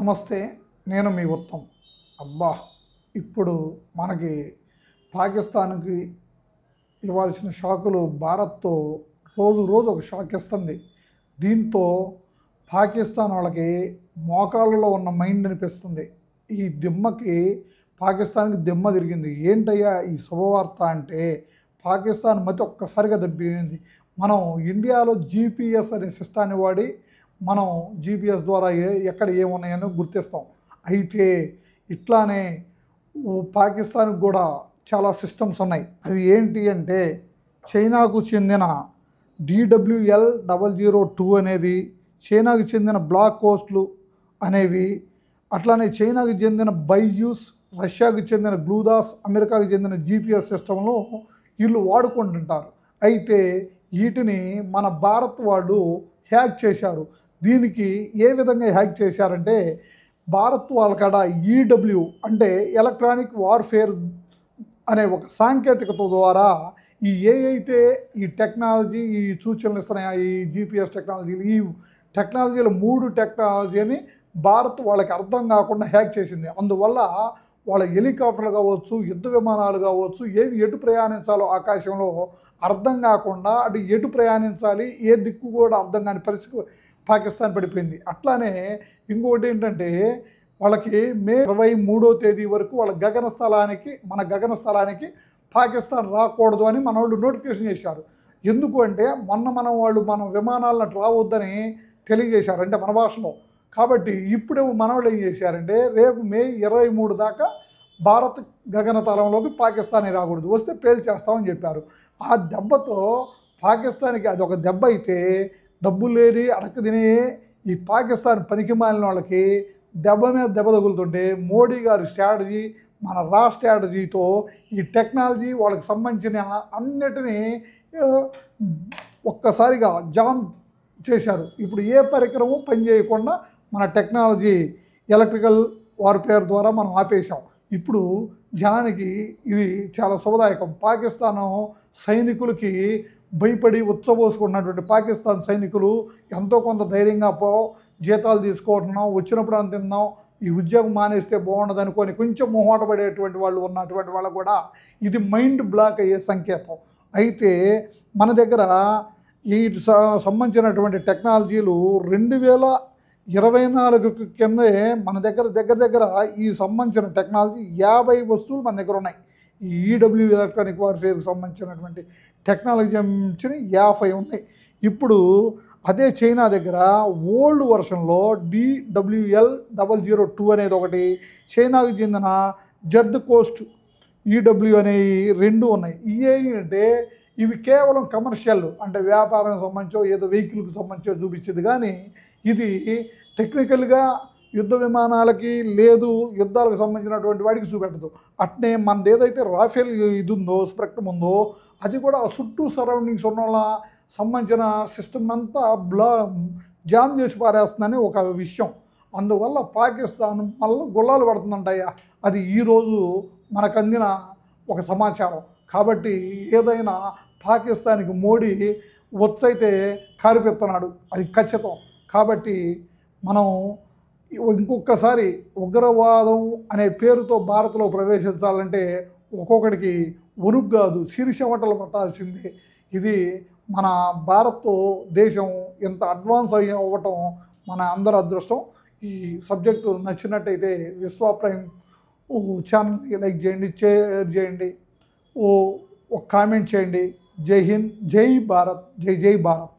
నమస్తే. నేను మీ ఉత్తమ్. అబ్బా! ఇప్పుడు మనకి పాకిస్తాన్‌కి ఇవ్వాల్సిన షాకులు భారత్‌తో రోజు ఒక షాక్ ఇస్తుంది. దీంతో పాకిస్తాన్ వాళ్ళకి మోకాళ్ళలో ఉన్న మైండ్ అనిపిస్తుంది. ఈ దిమ్మకి పాకిస్తాన్‌కి దిమ్మ తిరిగింది. ఏంటయ్యా ఈ శుభవార్త అంటే పాకిస్తాన్ మతి ఒక్కసారిగా దెబ్బతింది. మనం ఇండియాలో జీపీఎస్ అనే సిస్టాన్ని వాడి మనం జీపీఎస్ ద్వారా ఎక్కడ ఏమున్నాయని గుర్తిస్తాం. అయితే ఇట్లానే పాకిస్తాన్‌కి కూడా చాలా సిస్టమ్స్ ఉన్నాయి. అవి ఏంటి అంటే చైనాకు చెందిన DWL-002 అనేది, చైనాకు చెందిన బ్లాక్ కోస్ట్లు అనేవి, అట్లానే చైనాకు చెందిన బైజూస్, రష్యాకు చెందిన గ్లూదాస్, అమెరికాకు చెందిన జీపీఎస్ సిస్టంలో వీళ్ళు వాడుకుంటుంటారు. అయితే వీటిని మన భారత్ వాళ్ళు హ్యాక్ చేశారు. దీనికి ఏ విధంగా హ్యాక్ చేశారంటే భారత్ వాళ్ళ కాడ ఈడబ్ల్యూ అంటే ఎలక్ట్రానిక్ వార్ఫేర్ అనే ఒక సాంకేతికత ద్వారా అయితే ఈ టెక్నాలజీ ఈ సూచనలు ఇస్తున్నాయి, ఈ జీపీఎస్ టెక్నాలజీలు, ఈ టెక్నాలజీలు 3 టెక్నాలజీని భారత్ వాళ్ళకి అర్థం కాకుండా హ్యాక్ చేసింది. అందువల్ల వాళ్ళ హెలికాప్టర్లు కావచ్చు, యుద్ధ విమానాలు కావచ్చు, ఏవి ఎటు ప్రయాణించాలో ఆకాశంలో అర్థం కాకుండా అటు ఎటు ప్రయాణించాలి ఏ దిక్కు కూడా అర్థం కాని పరిస్థితి పాకిస్తాన్ పడిపోయింది. అట్లానే ఇంకొకటి ఏంటంటే వాళ్ళకి మే 23వ తేదీ వరకు వాళ్ళ మన గగన స్థలానికి పాకిస్తాన్ రాకూడదు అని మన వాళ్ళు నోటిఫికేషన్ చేశారు. ఎందుకు అంటే మన విమానాలను రావద్దని తెలియజేశారు, అంటే మన భాషలో. కాబట్టి ఇప్పుడు మన వాళ్ళు ఏం చేశారంటే రేపు మే 23 దాకా భారత్ గగనతలంలోకి పాకిస్తాన్ రాకూడదు, వస్తే పేల్చేస్తామని చెప్పారు. ఆ దెబ్బతో పాకిస్తాన్కి అది ఒక దెబ్బ అయితే డబ్బులు లేని అడక్క తినే ఈ పాకిస్తాన్ పనికి మాలిన వాళ్ళకి దెబ్బ మీద దెబ్బ తగులుతుంటే మోడీ గారి స్ట్రాటజీ, మన స్ట్రాటజీతో ఈ టెక్నాలజీ వాళ్ళకి సంబంధించిన అన్నిటినీ ఒక్కసారిగా జామ్ చేశారు. ఇప్పుడు ఏ పరికరము పనిచేయకుండా మన టెక్నాలజీ ఎలక్ట్రికల్ వార్ఫేర్ ద్వారా మనం ఆపేశాం. ఇప్పుడు జనానికి ఇది చాలా శుభదాయకం. పాకిస్తాన్ సైనికులకి భయపడి ఉచ్చబోసుకున్నటువంటి పాకిస్తాన్ సైనికులు ఎంతో కొంత ధైర్యంగా జీతాలు తీసుకుంటున్నాం, వచ్చినప్పుడు అని తిందాం, ఈ ఉద్యోగం మానేస్తే బాగుండదు అనుకొని కొంచెం మొహమాట పడేటువంటి వాళ్ళు ఉన్నటువంటి వాళ్ళకు కూడా ఇది మైండ్ బ్లాక్ అయ్యే సంకేతం. అయితే మన దగ్గర ఈ సంబంధించినటువంటి టెక్నాలజీలు 2024 కిందే మన దగ్గర ఈ సంబంధించిన టెక్నాలజీ 50 వస్తువులు మన దగ్గర ఉన్నాయి. ఈ ఈడబ్ల్యూ ఎలక్ట్రానిక్ వార్ఫేర్కి సంబంధించినటువంటి టెక్నాలజీ 50 ఉన్నాయి. ఇప్పుడు అదే చైనా దగ్గర ఓల్డ్ వర్షన్లో DWL-002 అనేది ఒకటి, చైనాకు చెందిన జెడ్ కోస్ట్ ఈడబ్ల్యూ అనేవి 2 ఉన్నాయి. అంటే ఇవి కేవలం కమర్షియల్, అంటే వ్యాపారానికి సంబంధించో ఏదో వెహికల్కి సంబంధించో చూపించేది, కానీ ఇది టెక్నికల్గా యుద్ధ విమానాలకి లేదు, యుద్ధాలకు సంబంధించినటువంటి వాడికి చూపెట్టదు. అట్నే మనది ఏదైతే రాఫెల్ ఇది ఉందో, స్పెక్ట్రమ్ ఉందో, అది కూడా చుట్టూ సరౌండింగ్స్ ఉన్న వాళ్ళ సంబంధించిన సిస్టమ్ అంతా జామ్ చేసి పారేస్తుందని ఒక విషయం. అందువల్ల పాకిస్తాన్ మళ్ళీ గుల్లాలు పడుతుందంటయ్యా. అది ఈరోజు మనకు అందిన ఒక సమాచారం. కాబట్టి ఏదైనా పాకిస్తాన్కి మోడీ వచ్చైతే కారిపెడుతున్నాడు, అది ఖచ్చితం. కాబట్టి మనం ఇంకొకసారి ఉగ్రవాదం అనే పేరుతో భారత్లో ప్రవేశించాలంటే ఒక్కొక్కడికి వణుకు కాదు, శీర్షమటలు పట్టాల్సిందే. ఇది మన భారత్ దేశం ఇంత అడ్వాన్స్ అవ్వటం మన అందరి అదృష్టం. ఈ సబ్జెక్టు నచ్చినట్టయితే విశ్వ ప్రైమ్ ఛానల్ని లైక్ చేయండి, షేర్ చేయండి, ఒక కామెంట్ చేయండి. జై హింద్, జై భారత్, జై భారత్.